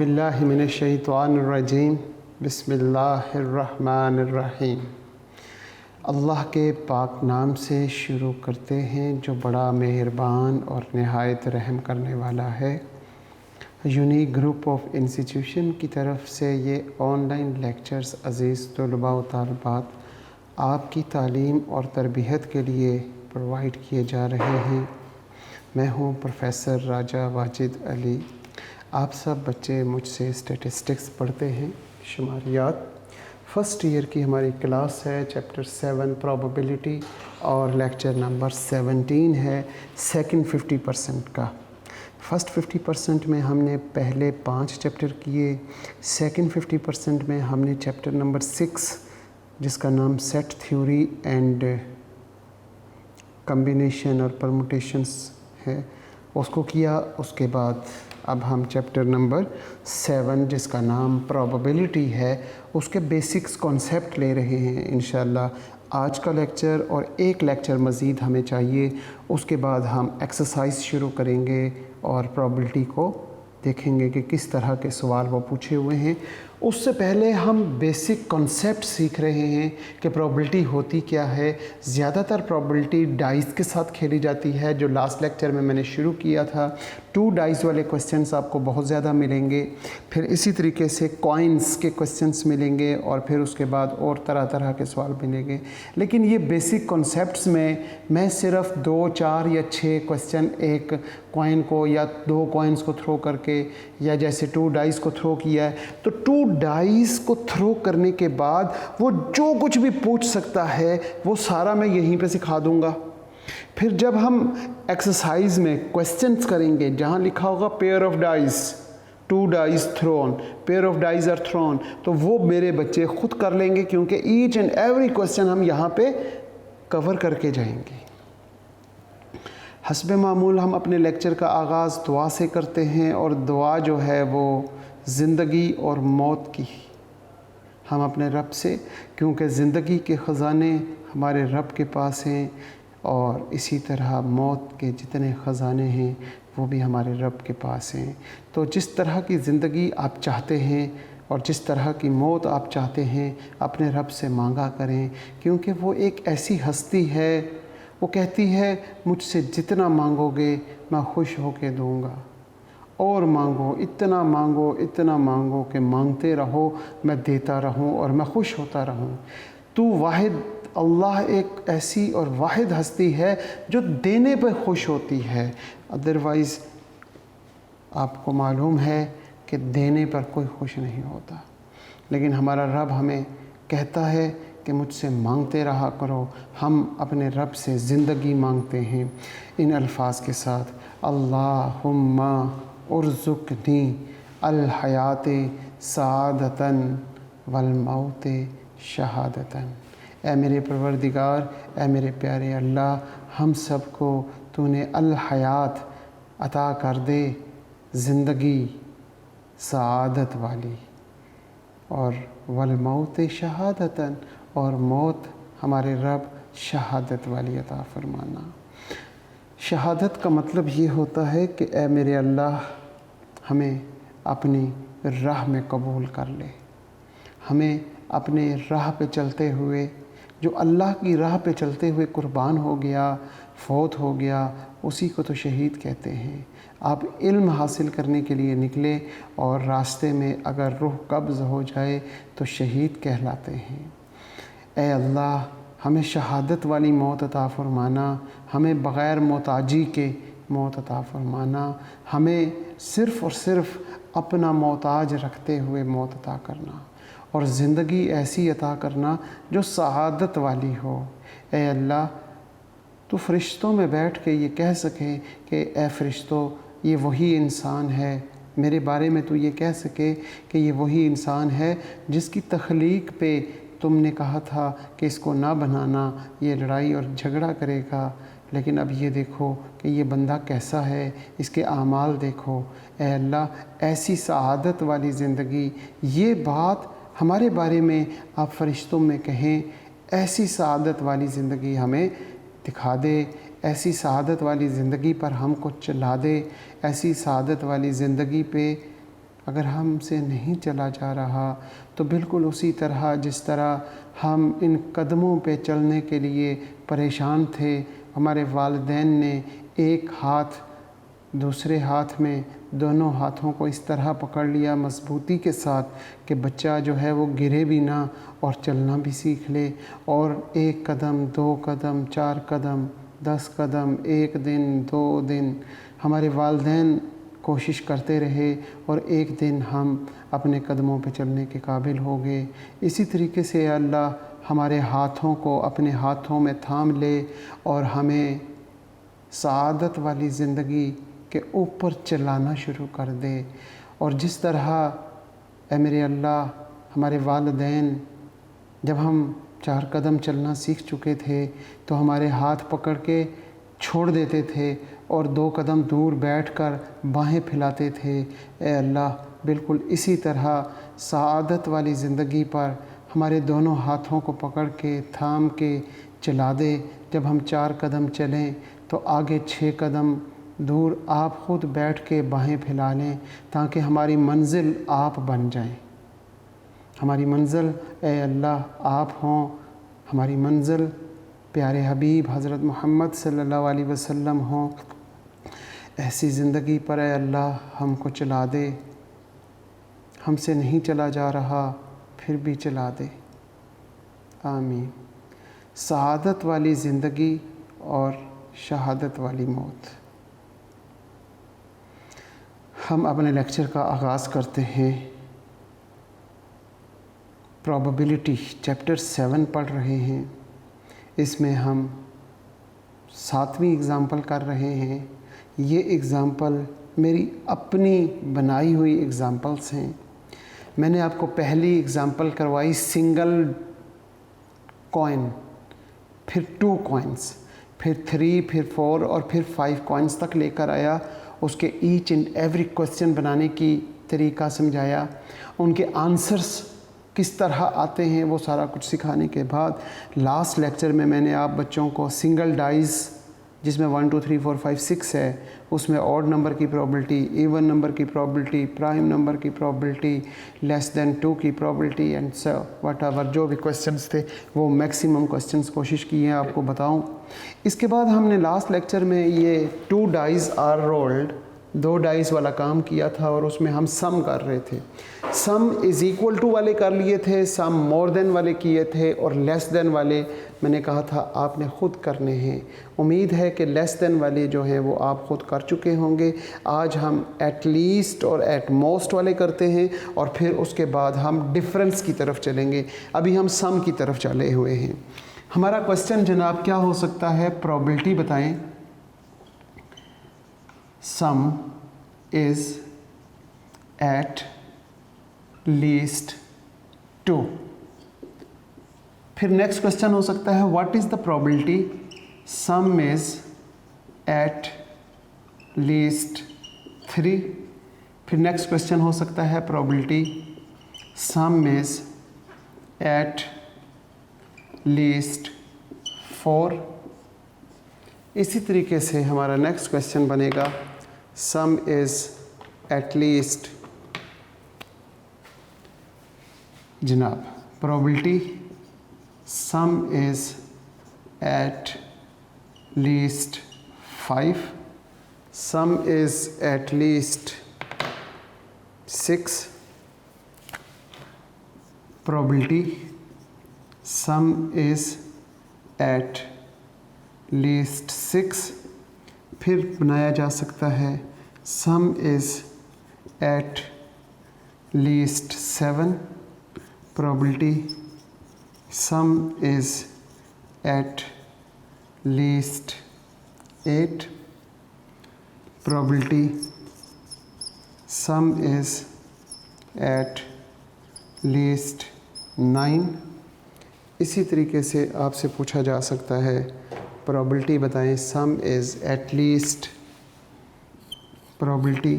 औज़ुबिल्लाहि मिनश्शैतानिर्रजीम बिस्मिल्लाहिर्रहमानिर्रहीम। अल्लाह के पाक नाम से शुरू करते हैं जो बड़ा मेहरबान और नहायत रहम करने वाला है। यूनिक ग्रुप ऑफ इंस्टीट्यूशन की तरफ से ये ऑनलाइन लेक्चर्स अज़ीज़ तलबा व तालिबात आपकी तालीम और तरबियत के लिए प्रोवाइड किए जा रहे हैं। मैं हूँ प्रोफेसर राजा वाजिद अली। आप सब बच्चे मुझसे स्टैटिस्टिक्स पढ़ते हैं, शुमारियात। फ़र्स्ट ईयर की हमारी क्लास है, चैप्टर 7 प्रोबेबिलिटी और लेक्चर नंबर 17 है सेकंड 50% का। फ़र्स्ट 50% में हमने पहले 5 चैप्टर किए। सेकंड 50% में हमने चैप्टर नंबर 6 जिसका नाम सेट थ्योरी एंड कम्बिनेशन और परमुटेशंस है उसको किया। उसके बाद अब हम चैप्टर नंबर 7 जिसका नाम प्रोबेबिलिटी है उसके बेसिक्स कॉन्सेप्ट ले रहे हैं इंशाल्लाह। आज का लेक्चर और एक लेक्चर मज़ीद हमें चाहिए, उसके बाद हम एक्सरसाइज शुरू करेंगे और प्रोबेबिलिटी को देखेंगे कि किस तरह के सवाल वो पूछे हुए हैं। उससे पहले हम बेसिक कॉन्सेप्ट सीख रहे हैं कि प्रोबेबिलिटी होती क्या है। ज़्यादातर प्रोबेबिलिटी डाइस के साथ खेली जाती है, जो लास्ट लेक्चर में मैंने शुरू किया था। 2 डाइस वाले क्वेश्चंस आपको बहुत ज़्यादा मिलेंगे, फिर इसी तरीके से कॉइन्स के क्वेश्चंस मिलेंगे और फिर उसके बाद और तरह तरह के सवाल मिलेंगे। लेकिन ये बेसिक कॉन्सेप्ट्स में मैं सिर्फ 2, 4 या 6 क्वेश्चन एक कॉइन को या 2 कॉइन्स को थ्रो करके या जैसे 2 डाइस को थ्रो किया है तो 2 डाइस को थ्रो करने के बाद वो जो कुछ भी पूछ सकता है वो सारा मैं यहीं पे सिखा दूंगा। फिर जब हम एक्सरसाइज में क्वेश्चंस करेंगे जहाँ लिखा होगा pair of dice, 2 dice thrown, pair of dice are thrown, तो वो मेरे बच्चे खुद कर लेंगे क्योंकि ईच एंड एवरी क्वेश्चन हम यहाँ पे कवर करके जाएंगे। हस्ब मामूल हम अपने लेक्चर का आगाज़ दुआ से करते हैं और दुआ जो है वो ज़िंदगी और मौत की हम अपने रब से, क्योंकि ज़िंदगी के ख़ज़ाने हमारे रब के पास हैं और इसी तरह मौत के जितने ख़ज़ाने हैं वो भी हमारे रब के पास हैं। तो जिस तरह की ज़िंदगी आप चाहते हैं और जिस तरह की मौत आप चाहते हैं अपने रब से मांगा करें, क्योंकि वो एक ऐसी हस्ती है, वो कहती है मुझसे जितना मांगोगे मैं खुश होके दूंगा, और मांगो इतना मांगो कि मांगते रहो, मैं देता रहूं और मैं खुश होता रहूं। तू वाहिद अल्लाह एक ऐसी और वाहिद हस्ती है जो देने पर खुश होती है। अदरवाइज़ आपको मालूम है कि देने पर कोई खुश नहीं होता। लेकिन हमारा रब हमें कहता है कि मुझसे मांगते रहा करो। हम अपने रब से ज़िंदगी मांगते हैं इन अल्फाज के साथ, अल्लाहुम्मा उर्ज़ुक़नी अल हयात सआदतन वल मौत शहादतन। ए मेरे परवरदिगार, ए मेरे प्यारे अल्लाह, हम सब को तूने अल हयात अता कर दे, ज़िंदगी सआदत वाली, और वल मौत शहादतन, और मौत हमारे रब शहादत वाली अता फरमाना। शहादत का मतलब ये होता है कि ए मेरे अल्लाह हमें अपनी राह में कबूल कर ले। हमें अपने राह पे चलते हुए, जो अल्लाह की राह पे चलते हुए कुर्बान हो गया, फौत हो गया, उसी को तो शहीद कहते हैं। आप इल्म हासिल करने के लिए निकले और रास्ते में अगर रूह कब्ज़ हो जाए तो शहीद कहलाते हैं। ए अल्लाह हमें शहादत वाली मौत अता फरमाना, हमें बग़ैर मोहताजी के मौत अता फरमाना, हमें सिर्फ़ और सिर्फ़ अपना मोहताज रखते हुए मौत अता करना, और ज़िंदगी ऐसी अता करना जो सआदत वाली हो। ए अल्लाह तो फ़रिश्तों में बैठ के ये कह सके कि ए फ़रिश्तों ये वही इंसान है, मेरे बारे में तो ये कह सके कि ये वही इंसान है जिसकी तख्लीक पे तुमने कहा था कि इसको ना बनाना, ये लड़ाई और झगड़ा करेगा, लेकिन अब ये देखो कि ये बंदा कैसा है, इसके आमाल देखो। ए अल्लाह ऐसी सआदत वाली ज़िंदगी, ये बात हमारे बारे में आप फ़रिश्तों में कहें, ऐसी सआदत वाली ज़िंदगी हमें दिखा दे, ऐसी सआदत वाली ज़िंदगी पर हमको चला दे, ऐसी सआदत वाली ज़िंदगी पे अगर हमसे नहीं चला जा रहा तो बिल्कुल उसी तरह जिस तरह हम इन कदमों पे चलने के लिए परेशान थे, हमारे वालिदैन ने एक हाथ दूसरे हाथ में दोनों हाथों को इस तरह पकड़ लिया मज़बूती के साथ कि बच्चा जो है वो गिरे भी ना और चलना भी सीख ले, और 1 कदम 2 कदम 4 कदम 10 कदम, 1 दिन 2 दिन हमारे वालिदैन कोशिश करते रहे और एक दिन हम अपने कदमों पे चलने के काबिल हो गए। इसी तरीके से अल्लाह हमारे हाथों को अपने हाथों में थाम ले और हमें सआदत वाली ज़िंदगी के ऊपर चलाना शुरू कर दे। और जिस तरह ए मेरे अल्लाह हमारे वालिदैन जब हम 4 कदम चलना सीख चुके थे तो हमारे हाथ पकड़ के छोड़ देते थे और 2 कदम दूर बैठकर बाहें फैलाते थे। ए अल्लाह बिल्कुल इसी तरह सआदत वाली ज़िंदगी पर हमारे दोनों हाथों को पकड़ के थाम के चला दे। जब हम 4 कदम चलें तो आगे 6 कदम दूर आप ख़ुद बैठ के बाहें फैला लें ताकि हमारी मंज़िल आप बन जाएं। हमारी मंज़िल ए अल्लाह आप हों, हमारी मंज़िल प्यारे हबीब हज़रत मोहम्मद सल्लल्लाहु अलैहि वसल्लम हों। ऐसी ज़िंदगी पर ए अल्लाह हमको चला दे। हमसे नहीं चला जा रहा फिर भी चला दे, आमीन। सआदत वाली ज़िंदगी और शहादत वाली मौत। हम अपने लेक्चर का आगाज़ करते हैं। प्रोबेबिलिटी चैप्टर 7 पढ़ रहे हैं। इसमें हम 7वीं एग्ज़ाम्पल कर रहे हैं। ये एग्ज़ाम्पल मेरी अपनी बनाई हुई एग्ज़ाम्पल्स हैं। मैंने आपको पहली एग्ज़ाम्पल करवाई सिंगल कॉइन, फिर 2 कॉइन्स, फिर 3, फिर 4 और फिर 5 कॉइन्स तक लेकर आया। उसके ईच एंड एवरी क्वेश्चन बनाने की तरीका समझाया, उनके आंसर्स किस तरह आते हैं वो सारा कुछ सिखाने के बाद लास्ट लेक्चर में मैंने आप बच्चों को सिंगल डाइस जिसमें 1 2 3 4 5 6 है, उसमें ऑड नंबर की प्रोबेबिलिटी, इवन नंबर की प्रोबेबिलिटी, प्राइम नंबर की प्रोबेबिलिटी, लेस देन 2 की प्रोबेबिलिटी एंड सो व्हाटएवर जो भी क्वेश्चंस थे वो मैक्सिमम क्वेश्चंस कोशिश की हैं आपको बताऊं। इसके बाद हमने लास्ट लेक्चर में ये 2 डाइस आर रोल्ड, 2 डाइस वाला काम किया था और उसमें हम सम कर रहे थे। सम इज़ इक्वल टू वाले कर लिए थे, सम मोर देन वाले किए थे और लेस देन वाले मैंने कहा था आपने ख़ुद करने हैं। उम्मीद है कि लेस देन वाले जो हैं वो आप ख़ुद कर चुके होंगे। आज हम एट लीस्ट और एट मोस्ट वाले करते हैं और फिर उसके बाद हम डिफरेंस की तरफ चलेंगे। अभी हम सम की तरफ चले हुए हैं। हमारा क्वेश्चन जनाब क्या हो सकता है, प्रोबेबिलिटी बताएं। सम इज़ एट लीस्ट 2। फिर नेक्स्ट क्वेश्चन हो सकता है what is the probability some is at least 3। फिर नेक्स्ट क्वेश्चन हो सकता है probability some is at least 4। इसी तरीके से हमारा नेक्स्ट क्वेश्चन बनेगा सम इज़ एट लीस्ट जनाब probability some is at least 5, some is at least 6, probability some is at least 6। फिर बनाया जा सकता है सम is at least 7, probability some is at least 8, probability some is at least 9। इसी तरीके से आपसे पूछा जा सकता है प्रोबेबिलिटी बताएं सम is at least, probability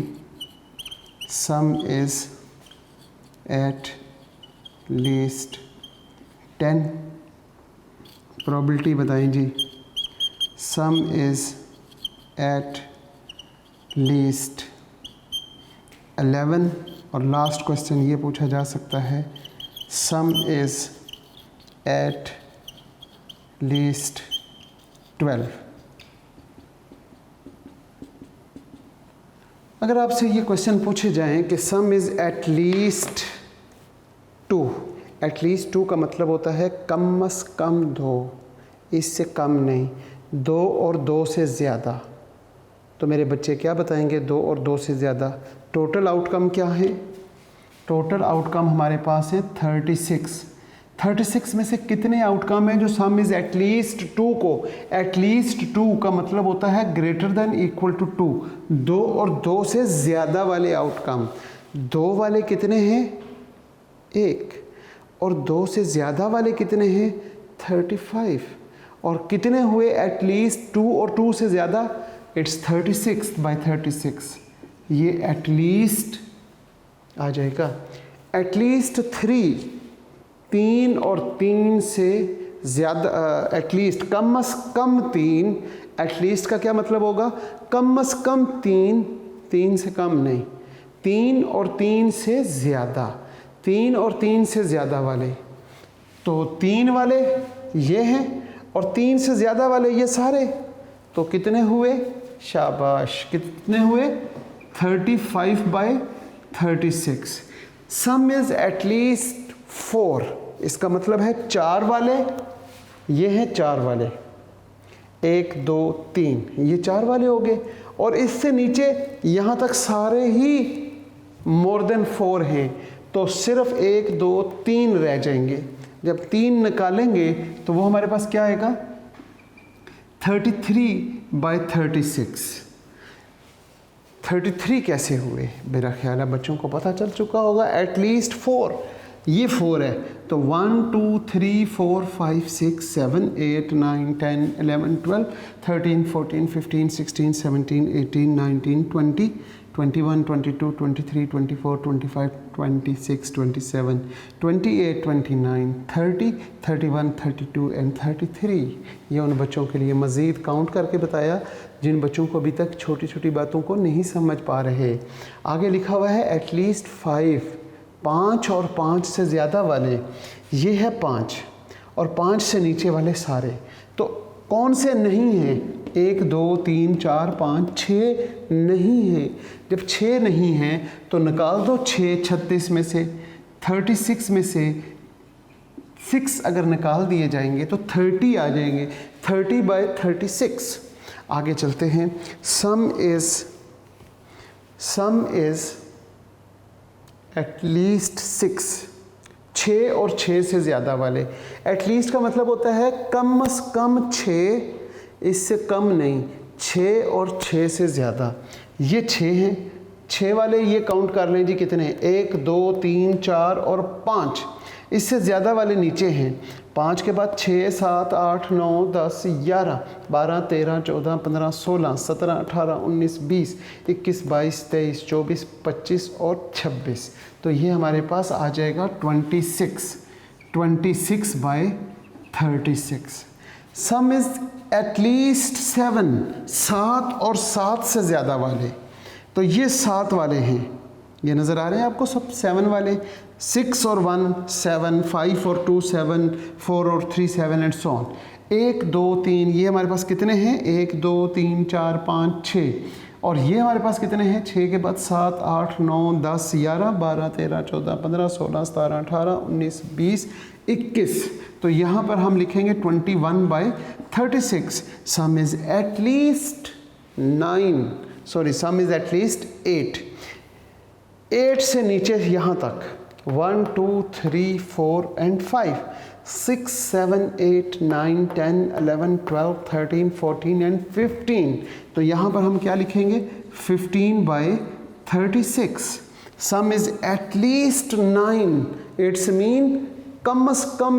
some is at least 10, probability बताएं जी सम इज़ एट लीस्ट 11, और लास्ट क्वेश्चन ये पूछा जा सकता है, सम इज़ एट लीस्ट 12। अगर आपसे ये क्वेश्चन पूछे जाएं कि सम is at least 2, at least 2 का मतलब होता है कम से कम 2, इससे कम नहीं, 2 और 2 से ज़्यादा। तो मेरे बच्चे क्या बताएंगे? 2 और 2 से ज़्यादा। टोटल आउटकम क्या है? टोटल आउटकम हमारे पास है 36। 36 में से कितने आउटकम हैं जो सम इज़ एट लीस्ट 2 को, एट लीस्ट 2 का मतलब होता है ग्रेटर देन इक्वल टू 2, 2 और 2 से ज़्यादा वाले आउटकम। 2 वाले कितने हैं? 1। और 2 से ज़्यादा वाले कितने हैं? 35। और कितने हुए एट लीस्ट 2 और 2 से ज़्यादा? It's 36 by 36। ये एट लीस्ट आ जाएगा। एट लीस्ट 3 और 3 से ज़्यादा, एटलीस्ट कम से कम 3, एटलीस्ट का क्या मतलब होगा? कम से कम 3 से कम नहीं, 3 और 3 से ज़्यादा, 3 और 3 से ज़्यादा वाले। तो 3 वाले ये हैं और 3 से ज़्यादा वाले ये सारे, तो कितने हुए? शाबाश, कितने हुए? 35 by 36। Some is at least 4, इसका मतलब है 4 वाले, ये हैं 4 वाले, 1 2 3, ये 4 वाले हो गए। और इससे नीचे यहाँ तक सारे ही मोर देन 4 हैं, तो सिर्फ 1 2 3 रह जाएंगे। जब 3 निकालेंगे तो वो हमारे पास क्या आएगा? 33 बाई 36। 33 कैसे हुए? मेरा ख्याल है बच्चों को पता चल चुका होगा। एट लीस्ट 4, ये 4 है, तो 1 2 3 4 5 6 7 8 9 10 11 12 13 14 15 16 17 18 19 20 21 22 23 24 25 26 27 28 29 30 31 32 एंड 33। ये उन बच्चों के लिए मज़ीद काउंट करके बताया जिन बच्चों को अभी तक छोटी छोटी बातों को नहीं समझ पा रहे। आगे लिखा हुआ है एट लीस्ट 5, 5 और 5 से ज़्यादा वाले, ये है 5 और 5 से नीचे वाले सारे। तो कौन से नहीं हैं? 1 2 3 4 5 6 नहीं है। जब 6 नहीं हैं तो निकाल दो 6 36 में से, 36 में से 6 अगर निकाल दिए जाएंगे तो 30 आ जाएंगे, 30 बाई 36। आगे चलते हैं। सम इज़ एट लीस्ट 6 और 6 से ज़्यादा वाले। एट लीस्ट का मतलब होता है कम से कम 6, इससे कम नहीं, 6 और 6 से ज़्यादा। ये 6 हैं, 6 वाले ये काउंट कर लें जी कितने? 1 2 3 4 और 5। इससे ज़्यादा वाले नीचे हैं। 5 के बाद 6 7 8 9 10 11 12 13 14 15 16 17 18 19 20 21 22 23 24 25 और 26। तो ये हमारे पास आ जाएगा 26 by 36। Some is at least 7 और 7 से ज़्यादा वाले। तो ये 7 वाले हैं, ये नज़र आ रहे हैं आपको सब 7 वाले। 6 और 1 7, 5 और 2 7, 4 और 3 7 एंड सो ऑन। 1 2 3 ये हमारे पास कितने हैं? 1 2 3 4 5 6। और ये हमारे पास कितने हैं? 6 के बाद 7 8 9 10 11 12 13 14 15 16 17 18 19 20 21। तो यहाँ पर हम लिखेंगे 21 by 36। Some is at least 8 से नीचे यहाँ तक 1 2 3 4 एंड 5 6 7 8 9 10 11 12 13 14 एंड 15। तो यहाँ पर हम क्या लिखेंगे? 15 by 36। Some is at least 9, it's mean कम से कम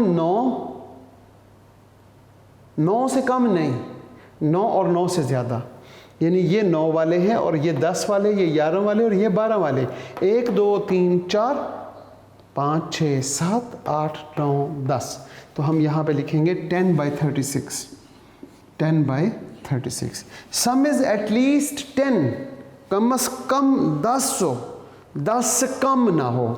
9 से कम नहीं, 9 और 9 से ज़्यादा। यानी ये 9 वाले हैं और ये 10 वाले, ये 11 वाले और ये 12 वाले। 1 2 3 4 5 6 7 8 9 10। तो हम यहाँ पे लिखेंगे 10 by 36, 10 by 36। Some is at least 10, कम से कम 10 हो, 10 से कम ना हो।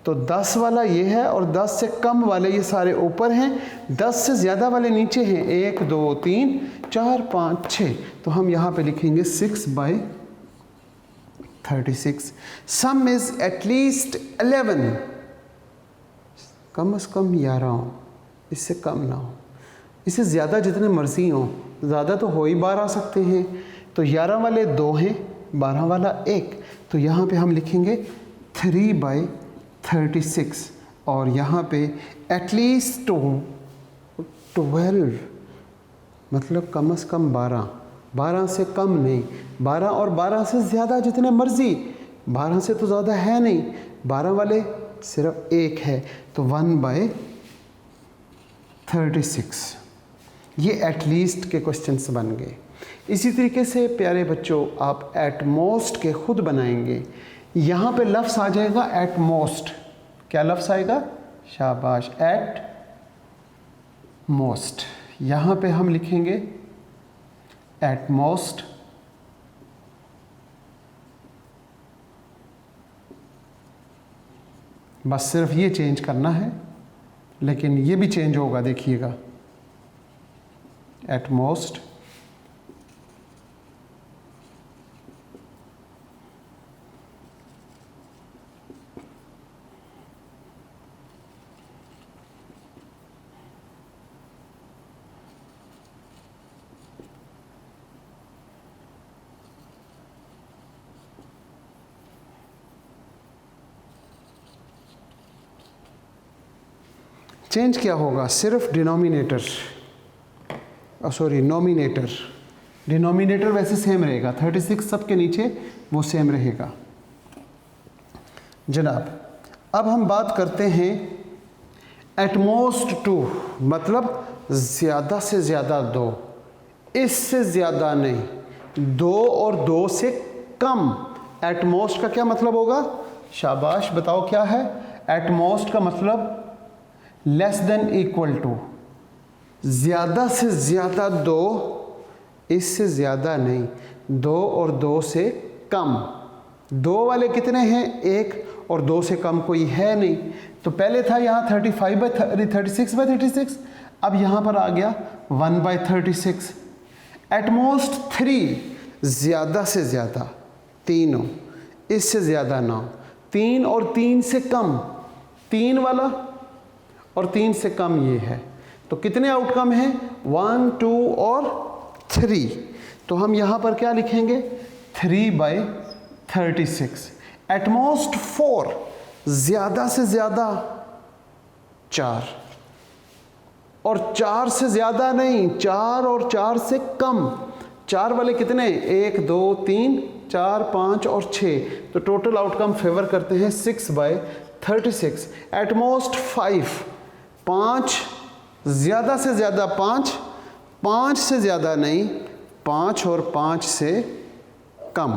तो 10 वाला ये है और 10 से कम वाले ये सारे ऊपर हैं, 10 से ज़्यादा वाले नीचे हैं, 1 2 3 4 5 6। तो हम यहाँ पे लिखेंगे 6/36। सम इज़ एटलीस्ट 11, कम से कम 11 हो, इससे कम ना हो। इससे ज़्यादा जितने मर्ज़ी हों, ज़्यादा तो हो ही 12 सकते हैं। तो 11 वाले 2 हैं, 12 वाला 1। तो यहाँ पे हम लिखेंगे 3/36 और यहाँ पे एटलीस्ट 12 मतलब कम से कम 12, 12 से कम नहीं, 12 और 12 से ज़्यादा जितने मर्ज़ी, 12 से तो ज़्यादा है नहीं, 12 वाले सिर्फ 1 है। तो 1/36 ये एटलीस्ट के क्वेश्चंस बन गए। इसी तरीके से प्यारे बच्चों आप एट मोस्ट के खुद बनाएंगे। यहाँ पे लफ्ज़ आ जाएगा एट मोस्ट। क्या लफ्ज़ आएगा? शाबाश, एट मोस्ट। यहाँ पे हम लिखेंगे एट मोस्ट बस सिर्फ ये चेंज करना है, लेकिन ये भी चेंज होगा, देखिएगा। एट मोस्ट चेंज क्या होगा? सिर्फ डिनोमिनेटर, सॉरी नोमिनेटर। डिनोमिनेटर वैसे सेम रहेगा, 36 सब के नीचे वो सेम रहेगा। जनाब अब हम बात करते हैं एटमोस्ट 2, मतलब ज़्यादा से ज़्यादा 2, इससे ज़्यादा नहीं, 2 और 2 से कम। एटमोस्ट का क्या मतलब होगा? शाबाश, बताओ क्या है? एटमोस्ट का मतलब लेस देन इक्वल टू, ज़्यादा से ज़्यादा 2, इससे ज़्यादा नहीं, 2 और 2 से कम। 2 वाले कितने हैं? 1, और 2 से कम कोई है नहीं। तो पहले था यहाँ 36/36, अब यहाँ पर आ गया 1/36। एटमोस्ट 3, ज़्यादा से ज़्यादा 3 हो, इससे ज़्यादा ना हो। 3 और 3 से कम, 3 वाला और 3 से कम ये है। तो कितने आउटकम हैं? 1 2 और 3। तो हम यहाँ पर क्या लिखेंगे? 3/36। एटमोस्ट 4, ज़्यादा से ज़्यादा 4, और 4 से ज़्यादा नहीं, 4 और 4 से कम। 4 वाले कितने? 1 2 3 4 5 और 6। तो टोटल आउटकम फेवर करते हैं 6/36। एटमोस्ट 5, 5, ज़्यादा से ज़्यादा 5, 5 से ज़्यादा नहीं, 5 और 5 से कम।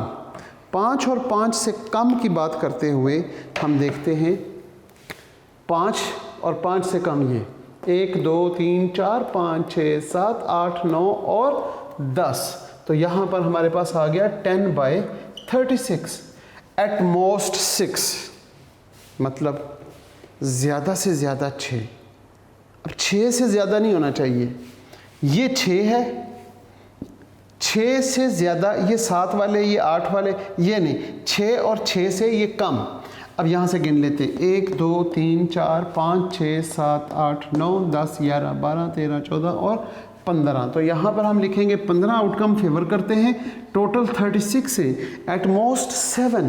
5 और 5 से कम की बात करते हुए हम देखते हैं 5 और 5 से कम ये 1 2 3 4 5 6 7 8 9 और 10। तो यहाँ पर हमारे पास आ गया 10/36। एटमोस्ट 6 मतलब ज़्यादा से ज़्यादा 6। अब 6 से ज़्यादा नहीं होना चाहिए, ये 6 है, 6 से ज़्यादा ये 7 वाले, ये 8 वाले, ये नहीं, 6 और 6 से ये कम। अब यहाँ से गिन लेते, 1 2 3 4 5 6 7 8 9 10 11 12 13 14 और 15। तो यहाँ पर हम लिखेंगे 15 आउटकम फेवर करते हैं। टोटल 36 से एटमोस्ट 7,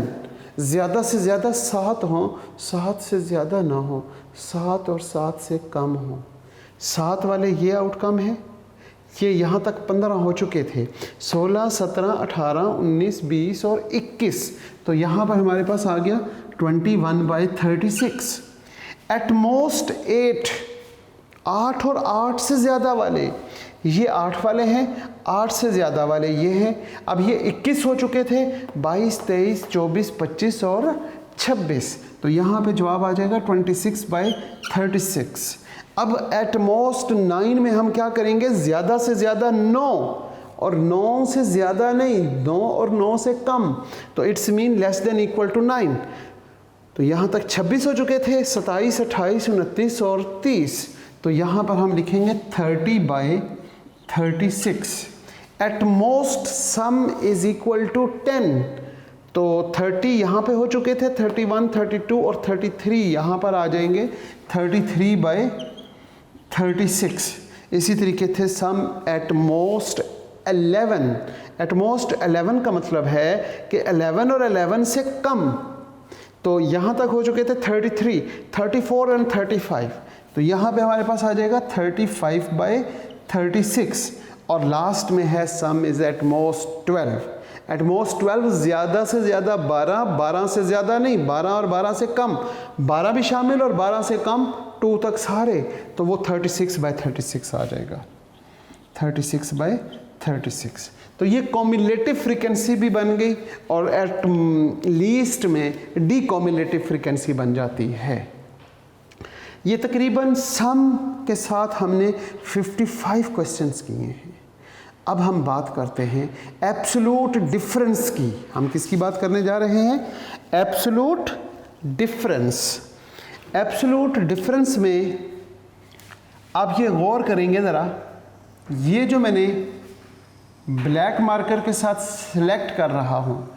ज़्यादा से ज़्यादा 7 हो, 7 से ज़्यादा ना हो, 7 और 7 से कम हो। 7 वाले ये आउटकम है, ये यहाँ तक 15 हो चुके थे, 16 17 18 19 20 और 21। तो यहाँ पर हमारे पास आ गया 21/36। एटमोस्ट 8, 8 और 8 से ज़्यादा वाले, ये 8 वाले हैं, 8 से ज़्यादा वाले ये हैं। अब ये 21 हो चुके थे, 22 23 24 25 और 26। तो यहाँ पे जवाब आ जाएगा 26/36। अब एटमोस्ट 9 में हम क्या करेंगे? ज़्यादा से ज़्यादा 9 और 9 से ज़्यादा नहीं, 9 और 9 से कम। तो it's mean less than equal to 9। तो यहाँ तक 26 हो चुके थे, 27, 28, 29 और 30। तो यहाँ पर हम लिखेंगे 30/36। At most sum is equal to 10। तो 30 यहाँ पे हो चुके थे, 31, 32 और 33 यहाँ पर आ जाएंगे 33/36। इसी तरीके थे सम एट मोस्ट 11। एट मोस्ट 11 का मतलब है कि 11 और 11 से कम। तो यहाँ तक हो चुके थे 33, 34 एंड 35। तो यहाँ पे हमारे पास आ जाएगा 35/36। और लास्ट में है सम is at most 12। At most 12 ज़्यादा से ज़्यादा 12, 12 से ज़्यादा नहीं, 12 और 12 से कम, 12 भी शामिल और 12 से कम, 2 तक सारे। तो वो 36/36 आ जाएगा, 36/36। तो ये कॉम्युलेटिव फ्रीक्वेंसी भी बन गई और एट लीस्ट में डी कॉम्युलेटिव फ्रीक्वेंसी बन जाती है। ये तकरीबन सम के साथ हमने 55 क्वेश्चंस किए हैं। अब हम बात करते हैं एब्सोल्यूट डिफरेंस की। हम किसकी बात करने जा रहे हैं? Absolute difference. एब्सोल्यूट डिफरेंस में आप ये गौर करेंगे ज़रा, ये जो मैंने ब्लैक मार्कर के साथ सिलेक्ट कर रहा हूँ,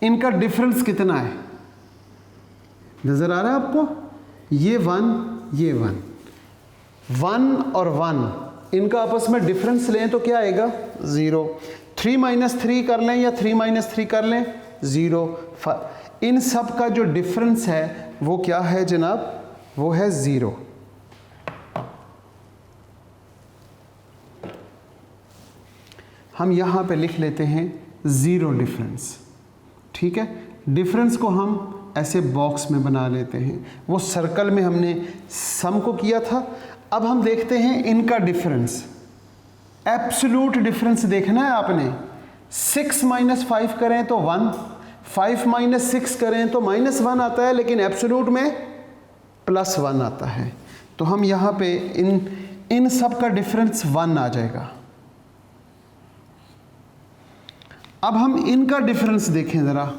इनका डिफरेंस कितना है? नज़र आ रहा है आपको? ये 1, ये 1, 1 और 1, इनका आपस में डिफरेंस लें तो क्या आएगा? 0। 3 - 3 कर लें या 3 - 3 कर लें, 0। इन सब का जो डिफरेंस है वो क्या है जनाब? वो है 0। हम यहाँ पे लिख लेते हैं 0 डिफरेंस। ठीक है, डिफरेंस को हम ऐसे बॉक्स में बना लेते हैं। वो सर्कल में हमने सम को किया था। अब हम देखते हैं इनका डिफरेंस। एब्सोल्यूट डिफरेंस देखना है आपने। 6 - 5 करें तो 1, 5 - 6 करें तो -1 आता है, लेकिन एब्सोल्यूट में +1 आता है। तो हम यहाँ पे इन सब का डिफरेंस 1 आ जाएगा। अब हम इनका डिफरेंस देखें ज़रा।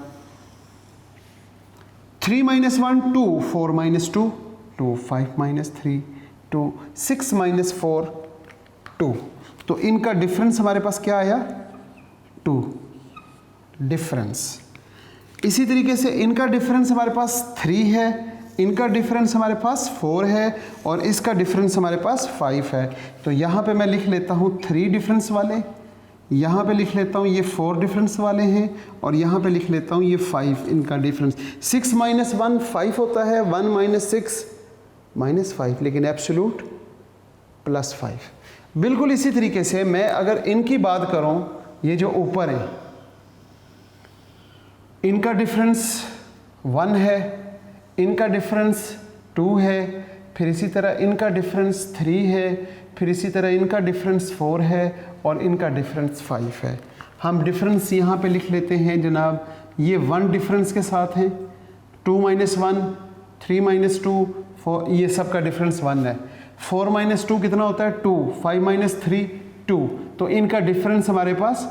3 - 1 2, 4 - 2 2, 5 - 3 2, 6 - 4 2। तो इनका डिफरेंस हमारे पास क्या आया? 2 डिफरेंस। इसी तरीके से इनका डिफरेंस हमारे पास 3 है, इनका डिफरेंस हमारे पास 4 है और इसका डिफरेंस हमारे पास 5 है। तो यहाँ पे मैं लिख लेता हूँ 3 डिफरेंस वाले, यहाँ पे लिख लेता हूँ ये 4 डिफरेंस वाले हैं और यहाँ पे लिख लेता हूँ ये 5 इनका डिफरेंस। 6 - 1 5 होता है, 1 - 6 -5, लेकिन एब्सोल्यूट +5। बिल्कुल इसी तरीके से मैं अगर इनकी बात करूँ, ये जो ऊपर है इनका डिफरेंस 1 है, इनका डिफरेंस 2 है, फिर इसी तरह इनका डिफरेंस 3 है, फिर इसी तरह इनका डिफरेंस 4 है और इनका डिफरेंस 5 है। हम डिफरेंस यहाँ पे लिख लेते हैं जनाब, ये 1 डिफरेंस के साथ हैं, 2 - 1, 3 - 2, 4, ये सब का डिफरेंस 1 है। 4 - 2 कितना होता है? 2, 5 - 3 2। तो इनका डिफरेंस हमारे पास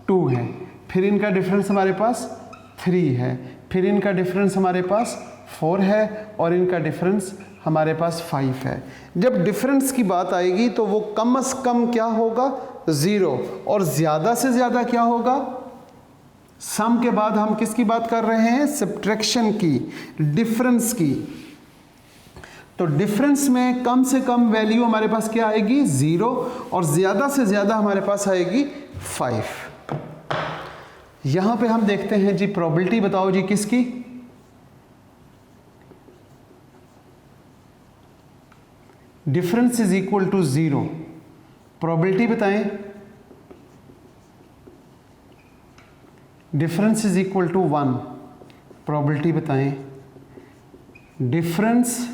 2 है, फिर इनका डिफरेंस हमारे पास 3 है, फिर इनका डिफरेंस हमारे पास 4 है और इनका डिफरेंस हमारे पास 5 है। जब डिफरेंस की बात आएगी तो वो कम से कम क्या होगा? 0, और ज़्यादा से ज़्यादा क्या होगा? सम के बाद हम किसकी बात कर रहे हैं? सब्ट्रैक्शन की, डिफरेंस की। तो डिफरेंस में कम से कम वैल्यू हमारे पास क्या आएगी? 0, और ज़्यादा से ज़्यादा हमारे पास आएगी 5। यहाँ पे हम देखते हैं जी, प्रोबेबिलिटी बताओ जी किसकी? Difference is equal to 0। Probability बताएं। Difference is equal to 1। Probability बताएं। Difference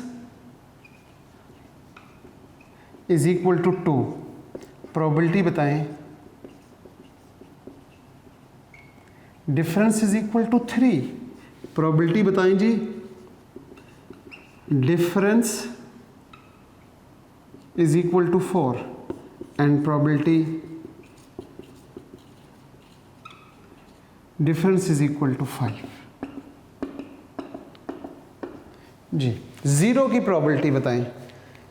is equal to 2। Probability बताएं। Difference is equal to 3। Probability बताएं जी। Difference is equal to 4 and probability difference is equal to 5. जी, 0 की probability बताएं।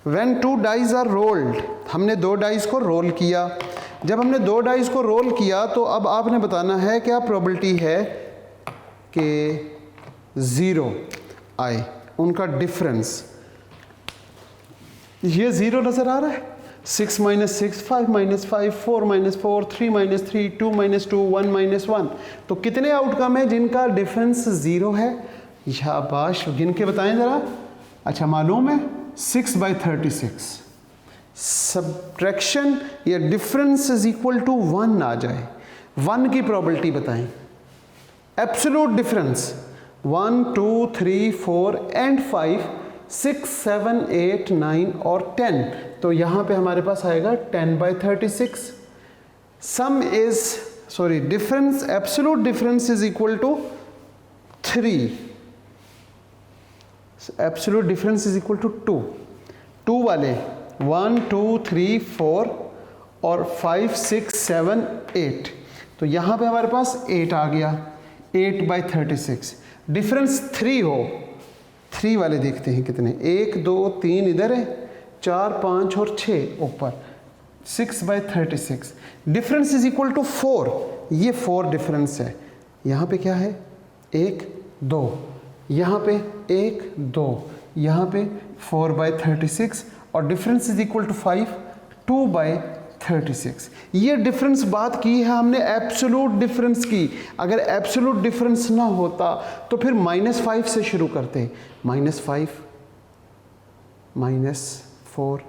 When 2 dies are rolled, हमने 2 dies को role किया। जब हमने 2 डाइज को रोल किया तो अब आपने बताना है क्या प्रोबेबिलिटी है कि 0 आए, उनका डिफरेंस। ये 0 नज़र आ रहा है, 6 - 6, 5 - 5, 4 - 4, 3 - 3, 2 - 2, 1 - 1। तो कितने आउटकम है जिनका डिफरेंस 0 है? शाबाश, गिन के बताएं ज़रा। अच्छा, मालूम है 6/36 सब्ट्रैक्शन या डिफरेंस इज इक्वल टू 1 आ जाए। 1 की प्रोबेबिलिटी बताएं। एब्सोल्यूट डिफरेंस 1, 2, 3, 4 एंड 5, 6, 7, 8, 9 और 10। तो यहाँ पे हमारे पास आएगा 10/36। Sum is sorry difference, absolute difference is equal to 3। Absolute difference is equal to 2 वाले 1, 2, 3, 4 और 5, 6, 7, 8। तो यहाँ पे हमारे पास 8 आ गया, 8/36। डिफरेंस 3 हो, 3 वाले देखते हैं कितने, 1, 2, 3 इधर है, 4, 5 और 6 ऊपर, 6/36। डिफरेंस इज इक्वल टू 4, ये 4 डिफरेंस है। यहाँ पे क्या है, 1, 2, यहाँ पे 1, 2, यहाँ पे 4/36 और डिफरेंस इज इक्वल टू 5, 2/36। ये डिफरेंस बात की है हमने एब्सोल्यूट डिफरेंस की। अगर एब्सोल्यूट डिफरेंस ना होता तो फिर -5 से शुरू करते, -5, -4,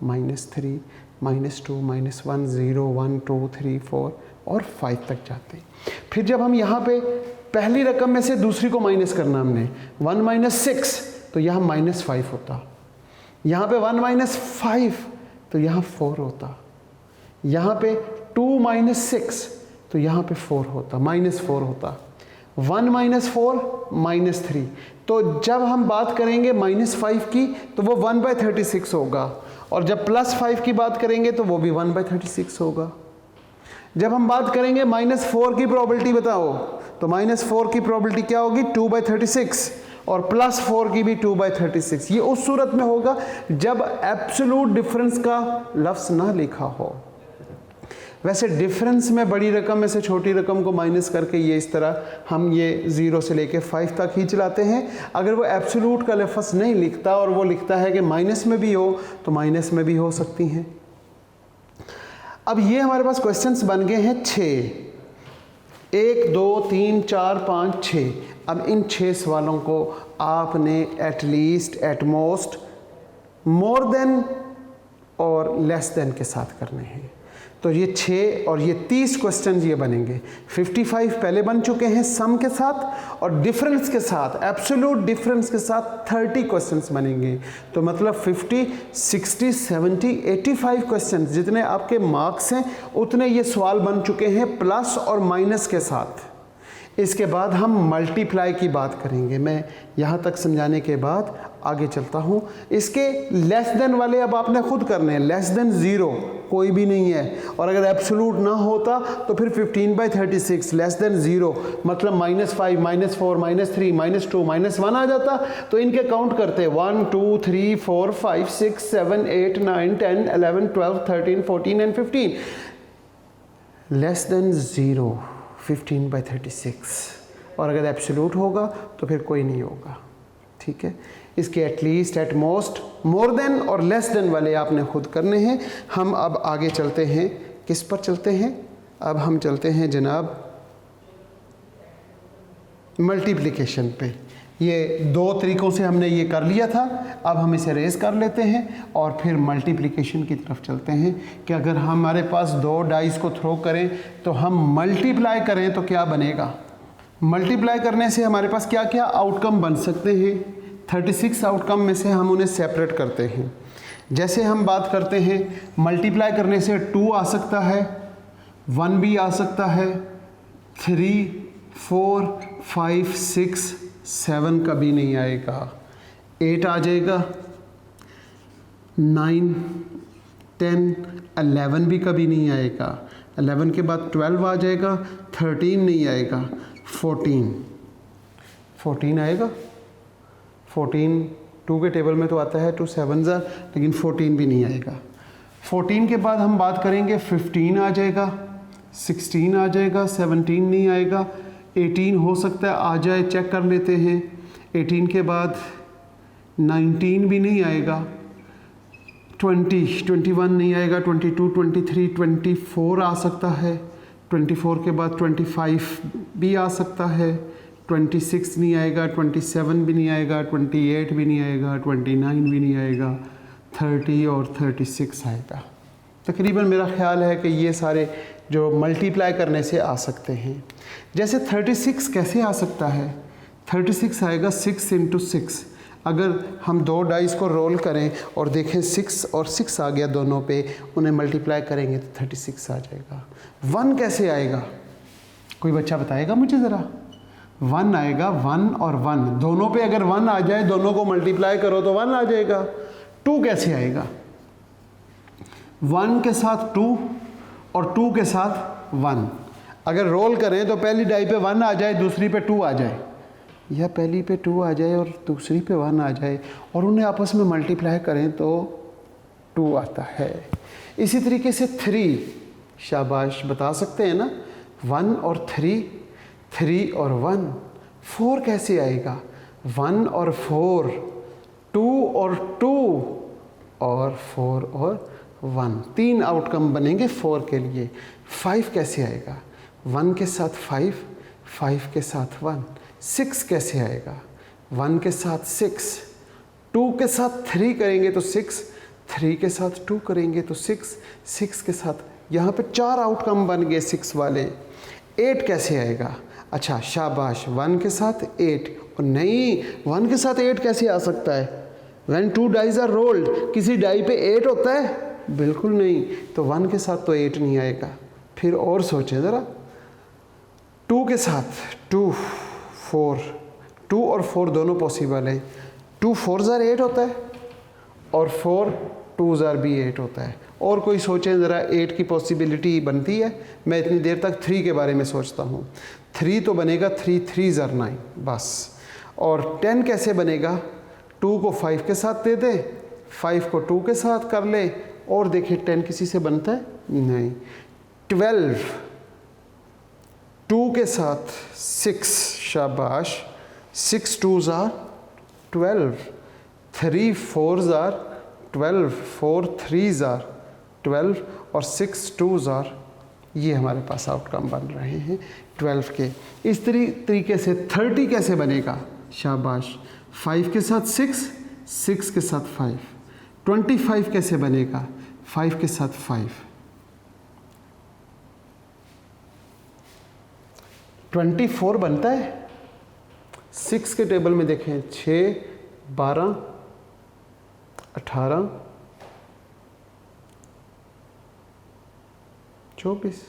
-3, -2, -1, 0, 1, 2, 3, 4 और 5 तक जाते। फिर जब हम यहाँ पे पहली रकम में से दूसरी को माइनस करना हमने, 1 - 6 तो यहाँ -5 होता, यहाँ पे 1 - 5 तो यहाँ 4 होता, यहाँ पे 2 - 6 तो यहाँ पे 4 होता, -4 होता, 1 - 4 -3। तो जब हम बात करेंगे -5 की तो वो 1/36 होगा, और जब +5 की बात करेंगे तो वो भी 1/36 होगा। जब हम बात करेंगे -4 की प्रोबेबिलिटी बताओ, तो -4 की प्रोबेबिलिटी क्या होगी, 2/36, और +4 की भी 2/36। ये उस सूरत में होगा जब एब्सोल्यूट डिफरेंस का लफ्ज़ ना लिखा हो। वैसे डिफरेंस में बड़ी रकम में से छोटी रकम को माइनस करके ये इस तरह हम ये 0 से लेके 5 तक ही चलाते हैं। अगर वो एब्सोल्यूट का लफ्ज़ नहीं लिखता और वो लिखता है कि माइनस में भी हो तो माइनस में भी हो सकती हैं। अब ये हमारे पास क्वेश्चंस बन गए हैं 6, 1, 2, 3, 4, 5, 6। अब इन 6 सवालों को आपने एटलीस्ट, एटमोस्ट, मोर देन और लेस देन के साथ करने हैं। तो ये 6 और ये 30 क्वेश्चन ये बनेंगे। 55 पहले बन चुके हैं सम के साथ, और डिफरेंस के साथ, एब्सोल्यूट डिफरेंस के साथ 30 क्वेश्चंस बनेंगे। तो मतलब 50, 60, 70, 85 क्वेश्चंस जितने आपके मार्क्स हैं उतने ये सवाल बन चुके हैं प्लस और माइनस के साथ। इसके बाद हम मल्टीप्लाई की बात करेंगे। मैं यहाँ तक समझाने के बाद आगे चलता हूँ। इसके लेस देन वाले अब आपने खुद करने हैं। लेस देन 0 कोई भी नहीं है, और अगर एब्सोल्यूट ना होता तो फिर 15/36 लेस देन 0 मतलब -5, -4, -3, -2, -1 आ जाता। तो इनके काउंट करते 1, 2, 3, 4, 5, 6, 7, 8, 9, 10, 11, 12, 13, 14 एंड 15। लेस देन 0 15/36, और अगर एब्सोल्यूट होगा तो फिर कोई नहीं होगा। ठीक है, इसके at least, at most, more than और लेस देन वाले आपने खुद करने हैं। हम अब आगे चलते हैं, किस पर चलते हैं? अब हम चलते हैं जनाब मल्टीप्लिकेशन पे। ये 2 तरीक़ों से हमने ये कर लिया था, अब हम इसे रेज़ कर लेते हैं और फिर मल्टीप्लिकेशन की तरफ चलते हैं कि अगर हमारे पास 2 डाइस को थ्रो करें तो हम मल्टीप्लाई करें तो क्या बनेगा। मल्टीप्लाई करने से हमारे पास क्या क्या आउटकम बन सकते हैं। 36 आउटकम में से हम उन्हें सेपरेट करते हैं। जैसे हम बात करते हैं मल्टीप्लाई करने से 2 आ सकता है, 1 भी आ सकता है, 3, 4, 5, 6, 7 कभी नहीं आएगा, 8 आ जाएगा, 9, 10, 11 भी कभी नहीं आएगा, 11 के बाद 12 आ जाएगा, 13 नहीं आएगा, 14 आएगा, 14 2 के टेबल में तो आता है 2 7 ज़ार, लेकिन 14 भी नहीं आएगा। 14 के बाद हम बात करेंगे 15 आ जाएगा, 16 आ जाएगा, 17 नहीं आएगा, 18 हो सकता है आ जाए, चेक कर लेते हैं। 18 के बाद 19 भी नहीं आएगा, 20 21 नहीं आएगा, 22 23 24 आ सकता है, 24 के बाद 25 भी आ सकता है, 26 नहीं आएगा, 27 भी नहीं आएगा, 28 भी नहीं आएगा, 29 भी नहीं आएगा, 30 और 36 आएगा। तकरीबन मेरा ख्याल है कि ये सारे जो मल्टीप्लाई करने से आ सकते हैं। जैसे 36 कैसे आ सकता है? 36 आएगा 6 × 6। अगर हम दो डाइस को रोल करें और देखें 6 और 6 आ गया दोनों पे, उन्हें मल्टीप्लाई करेंगे तो 36 आ जाएगा। 1 कैसे आएगा? कोई बच्चा बताएगा मुझे ज़रा? 1 आएगा, 1 और 1 दोनों पे अगर 1 आ जाए, दोनों को मल्टीप्लाई करो तो 1 आ जाएगा। 2 कैसे आएगा? 1 के साथ 2 और 2 के साथ 1। अगर रोल करें तो पहली डाई पे 1 आ जाए, दूसरी पे 2 आ जाए, या पहली पे 2 आ जाए और दूसरी पे 1 आ जाए और उन्हें आपस में मल्टीप्लाई करें तो 2 आता है। इसी तरीके से 3, शाबाश, बता सकते हैं ना? 1 और 3, 3 और 1। 4 कैसे आएगा? 1 और 4, 2 और 2 और 4 और 1। 3 आउटकम बनेंगे 4 के लिए। 5 कैसे आएगा? 1 के साथ 5, 5 के साथ 1। 6 कैसे आएगा? 1 के साथ 6, 2 के साथ 3 करेंगे तो 6, 3 के साथ 2 करेंगे तो 6, 6 के साथ, यहाँ पे 4 आउटकम बन गए 6 वाले। 8 कैसे आएगा? अच्छा शाबाश, 1 के साथ 8। और नहीं, 1 के साथ 8 कैसे आ सकता है? When 2 dice are rolled, किसी डाई पे 8 होता है? बिल्कुल नहीं। तो 1 के साथ तो 8 नहीं आएगा। फिर और सोचें ज़रा, 2 के साथ 2, 4, 2 और 4 दोनों पॉसिबल है। 2 4 ज़ार 8 होता है और 4 2 ज़ार भी 8 होता है। और कोई सोचें ज़रा, 8 की पॉसिबिलिटी बनती है? मैं इतनी देर तक 3 के बारे में सोचता हूँ। 3 तो बनेगा, 3 3 ज़ार 9 बस। और 10 कैसे बनेगा? 2 को 5 के साथ दे दे, 5 को 2 के साथ कर ले और देखिए 10 किसी से बनता है? नहीं। 12, 2 के साथ 6, शाबाश, 6 2 ज़ार 12, 3 4 ज़ार 12, 4 3 ज़ार 12 और 6 2 ज़ार। ये हमारे पास आउटकम बन रहे हैं 12 के। इस तरीके से 30 कैसे बनेगा? शाबाश, 5 के साथ 6, 6 के साथ 5। 25 कैसे बनेगा? 5 के साथ 5। 24 बनता है? 6 के टेबल में देखें, 6 12 18 24।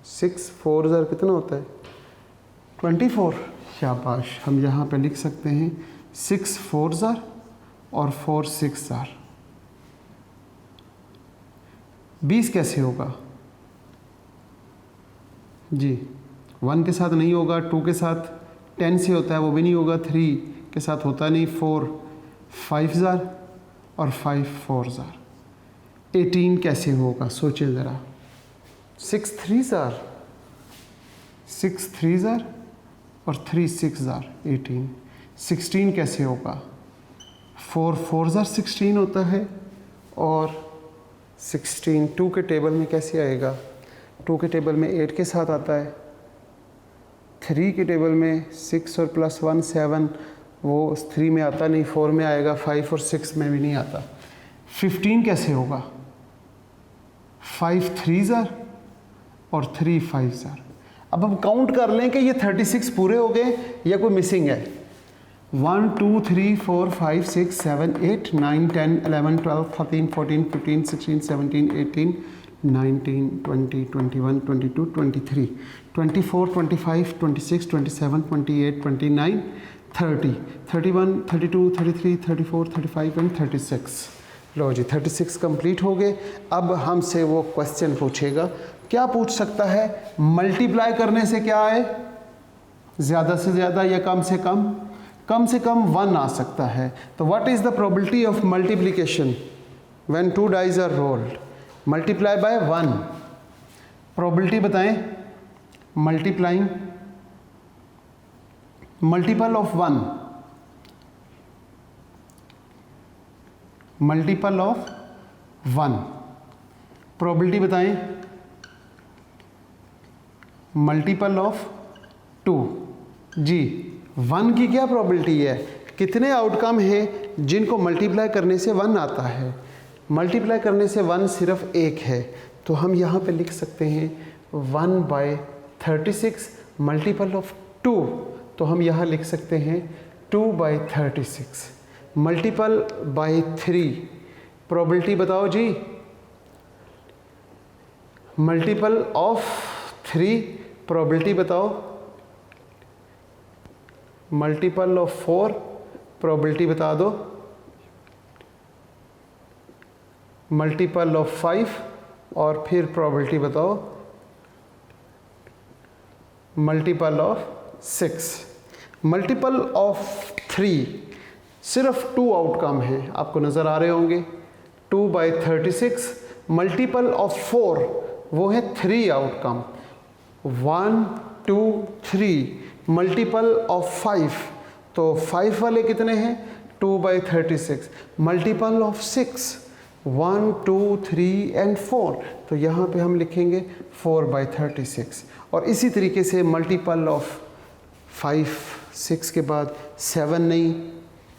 6 4 ज़ार कितना होता है? 24। शाबाश, हम यहाँ पे लिख सकते हैं 6 4 ज़ार और 4 6 ज़ार। 20 कैसे होगा? जी, 1 के साथ नहीं होगा, 2 के साथ 10 से होता है, वो भी नहीं होगा, 3 के साथ होता नहीं, 4 5 ज़ार और 5 4 ज़ार। 18 कैसे होगा? सोचें ज़रा। 6 3 ज़ार, 6 3 ज़ार और 3 6 ज़ार 18। 16 कैसे होगा? 4 4 ज़ार 16 होता है और 16 2 के टेबल में कैसे आएगा? 2 के टेबल में 8 के साथ आता है, 3 के टेबल में 6 और प्लस 1 7, वो 3 में आता नहीं, 4 में आएगा, 5 और 6 में भी नहीं आता। 15 कैसे होगा? 5 3 ज़ार और 3 5 ज़ार। अब हम काउंट कर लें कि ये 36 पूरे हो गए या कोई मिसिंग है। 1 2 3 4 5 6 7 8 9 10 11 12 13 14 15 16 17 18 19 20 21 22 23 24 25 26 27 28 29 30 31 32 33 34 35 एंड 36। लो जी, 36 कंप्लीट हो गए। अब हमसे वो क्वेश्चन पूछेगा, क्या पूछ सकता है? मल्टीप्लाई करने से क्या आए? ज़्यादा से ज़्यादा या कम से कम? कम से कम 1 आ सकता है। तो what is the probability of multiplication when 2 dies are rolled? Multiply by 1। Probability बताएं। Multiplying multiple of 1, multiple of 1। Probability बताएं। Multiple of 2। जी, 1 की क्या प्रोबेबिलिटी है? कितने आउटकम हैं जिनको मल्टीप्लाई करने से 1 आता है? मल्टीप्लाई करने से 1 सिर्फ एक है, तो हम यहाँ पे लिख सकते हैं 1/36 मल्टीपल ऑफ 2, तो हम यहाँ लिख सकते हैं 2/36 मल्टीपल बाय 3। प्रोबेबिलिटी बताओ जी। मल्टीपल ऑफ 3, प्रोबेबिलिटी बताओ। मल्टीपल ऑफ 4, प्रोबेबिलिटी बता दो। मल्टीपल ऑफ 5 और फिर प्रोबेबिलिटी बताओ। Multiple of 6। मल्टीपल ऑफ 3 सिर्फ 2 आउटकम हैं, आपको नज़र आ रहे होंगे। 2/36 मल्टीपल ऑफ 4 वो है 3 आउटकम। 1 2 3 मल्टीपल ऑफ 5, तो 5 वाले कितने हैं? 2/36 मल्टीपल ऑफ 6 1 2 3 एंड 4, तो यहाँ पे हम लिखेंगे 4/36। और इसी तरीके से मल्टीपल ऑफ 5 6 के बाद 7 नहीं,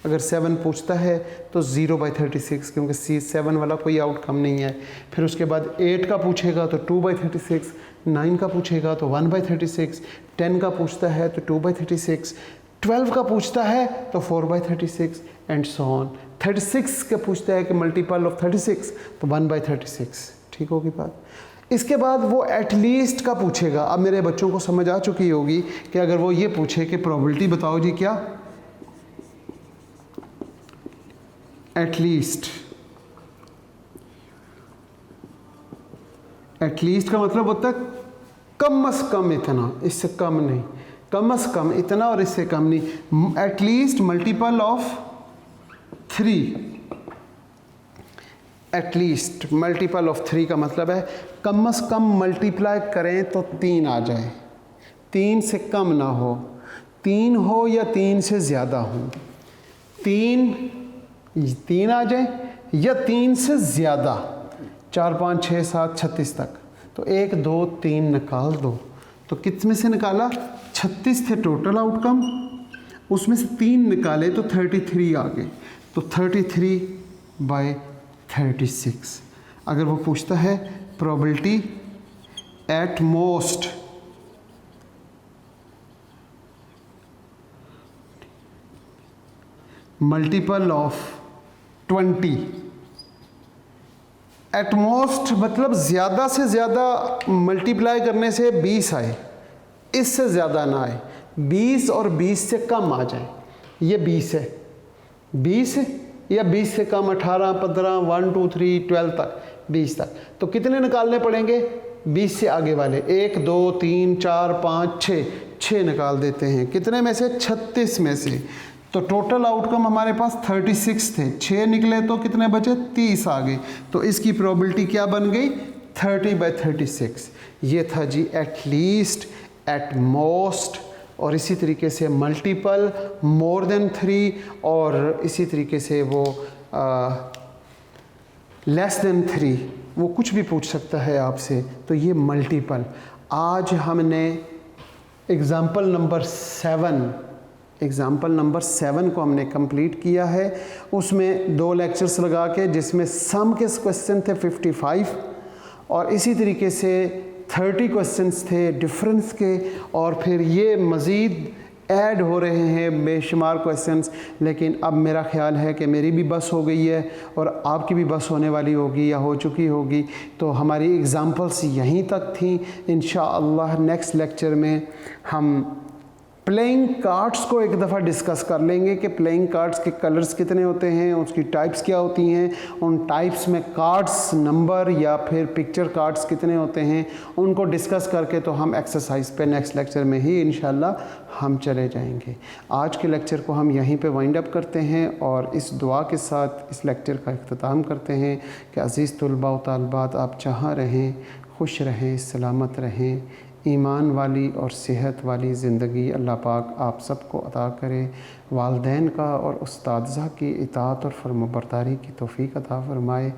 अगर 7 पूछता है तो 0/36, क्योंकि 7 वाला कोई आउटकम नहीं है। फिर उसके बाद 8 का पूछेगा तो 2/36, 9 का पूछेगा तो 1/36, 10 का पूछता है तो 2/36, 12 का पूछता है तो 4/36 एंड सो ऑन। 36 का पूछता है कि मल्टीपल ऑफ 36 तो 1/36। ठीक होगी बात। इसके बाद वो एटलीस्ट का पूछेगा। अब मेरे बच्चों को समझ आ चुकी होगी कि अगर वो ये पूछे कि प्रोबेबिलिटी बताओ जी क्या, एटलीस्ट। एटलीस्ट का मतलब होता है कम से कम इतना, इससे कम नहीं, कम से कम इतना और इससे कम नहीं। At least multiple of 3, at least multiple of 3 का मतलब है कम से कम मल्टीप्लाई करें तो 3 आ जाए, 3 से कम ना हो, 3 हो या 3 से ज़्यादा हो। 3 आ जाए या 3 से ज़्यादा, 4 5 6 7 36 तक, तो 1 2 3 निकाल दो। तो कितने से निकाला? 36 थे टोटल आउटकम, उसमें से 3 निकाले तो 33 आ गए, तो 33/36। अगर वो पूछता है probability at most, multiple of 20, at most मतलब ज़्यादा से ज़्यादा मल्टीप्लाई करने से 20 आए, इससे ज़्यादा ना आए, 20 और 20 से कम आ जाए। ये 20 है, 20 या 20 से कम 18 15 1 2 3 12 तक, 20 तक। तो कितने निकालने पड़ेंगे? 20 से आगे वाले 1 2 3 4 5 6 निकाल देते हैं। कितने में से? 36 में से। तो टोटल आउटकम हमारे पास 36 थे, 6 निकले तो कितने बचे? 30 आ गए। तो इसकी प्रोबेबिलिटी क्या बन गई? 30/36। ये था जी एटलीस्ट, एट मोस्ट, और इसी तरीके से मल्टीपल, मोर देन 3, और इसी तरीके से वो लेस देन 3, वो कुछ भी पूछ सकता है आपसे। तो ये मल्टीपल। आज हमने एग्ज़ाम्पल नंबर 7 को हमने कंप्लीट किया है। उसमें 2 लेक्चर्स लगा के, जिसमें सम के क्वेश्चन थे 55 और इसी तरीके से 30 क्वेश्चंस थे डिफरेंस के, और फिर ये मज़ीद ऐड हो रहे हैं बेशुमार क्वेश्चंस। लेकिन अब मेरा ख्याल है कि मेरी भी बस हो गई है और आपकी भी बस होने वाली होगी या हो चुकी होगी। तो हमारी एग्ज़ाम्पल्स यहीं तक थी। इंशाअल्लाह नेक्स्ट लेक्चर में हम प्लेइंग कार्ड्स को एक दफ़ा डिस्कस कर लेंगे कि प्लेइंग कार्ड्स के कलर्स कितने होते हैं, उसकी टाइप्स क्या होती हैं, उन टाइप्स में कार्ड्स नंबर या फिर पिक्चर कार्ड्स कितने होते हैं, उनको डिस्कस करके तो हम एक्सरसाइज पे नेक्स्ट लेक्चर में ही इंशाल्लाह हम चले जाएंगे। आज के लेक्चर को हम यहीं पे वाइंड अप करते हैं और इस दुआ के साथ इस लेक्चर का इख्तिताम करते हैं कि अज़ीज़ तलबा व तालिबात, आप जहाँ रहें खुश रहें, सलामत रहें, ईमान वाली और सेहत वाली ज़िंदगी अल्लाह पाक आप सबको अता करे। वालदैन का और उस्तादज़ा की इताअत और फर्माबरदारी की तौफ़ीक अता फ़रमाए।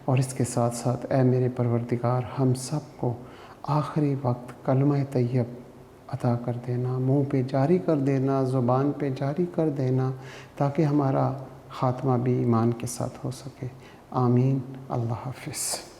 और इसके साथ साथ ए मेरे परवरदिगार, हम सब को आखिरी वक्त कलमा तैयब अता कर देना, मुँह पे जारी कर देना, ज़ुबान पे जारी कर देना, ताकि हमारा ख़ात्मा भी ईमान के साथ हो सके। आमीन। अल्लाह हाफ़िज़।